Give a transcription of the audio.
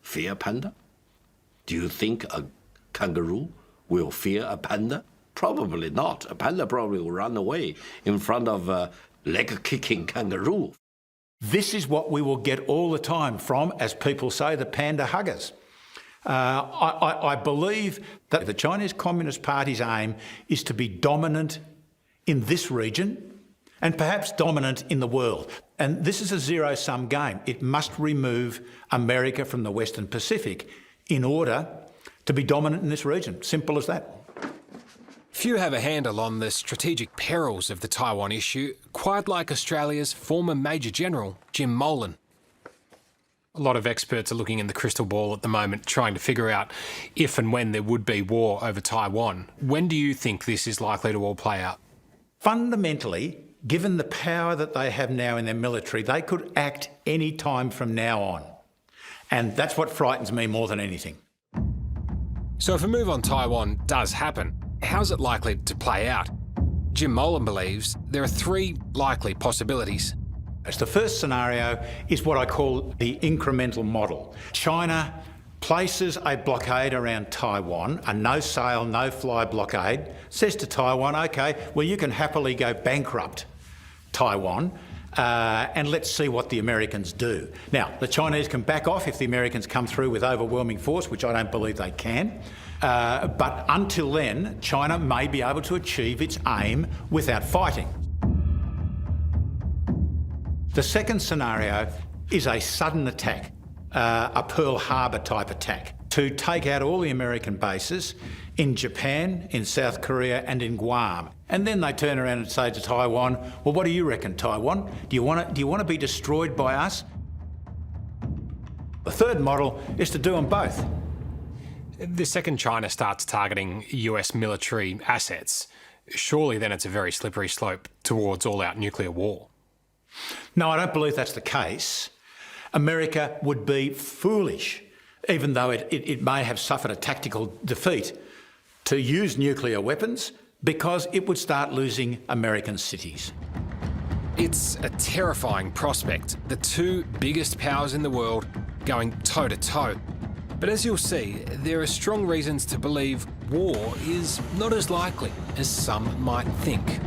fear panda? Do you think a kangaroo will fear a panda? Probably not. A panda probably will run away in front of a leg-kicking kangaroo. This is what we will get all the time from, as people say, the panda huggers. I believe that the Chinese Communist Party's aim is to be dominant in this region and perhaps dominant in the world. And this is a zero-sum game. It must remove America from the Western Pacific in order to be dominant in this region. Simple as that. Few have a handle on the strategic perils of the Taiwan issue, quite like Australia's former Major General, Jim Molan. A lot of experts are looking in the crystal ball at the moment, trying to figure out if and when there would be war over Taiwan. When do you think this is likely to all play out? Fundamentally, given the power that they have now in their military, they could act any time from now on. And that's what frightens me more than anything. So if a move on Taiwan does happen, how's it likely to play out? Jim Molan believes there are three likely possibilities. The first scenario is what I call the incremental model. China places a blockade around Taiwan, a no-sail, no-fly blockade, says to Taiwan, OK, well, you can happily go bankrupt Taiwan, and let's see what the Americans do. Now, the Chinese can back off if the Americans come through with overwhelming force, which I don't believe they can. But until then, China may be able to achieve its aim without fighting. The second scenario is a sudden attack, a Pearl Harbor type attack, to take out all the American bases in Japan, in South Korea and in Guam. And then they turn around and say to Taiwan, well, what do you reckon, Taiwan? Do you want to be destroyed by us? The third model is to do them both. The second China starts targeting US military assets, surely then it's a very slippery slope towards all-out nuclear war. No, I don't believe that's the case. America would be foolish, even though it may have suffered a tactical defeat, to use nuclear weapons because it would start losing American cities. It's a terrifying prospect, the two biggest powers in the world going toe-to-toe. But as you'll see, there are strong reasons to believe war is not as likely as some might think.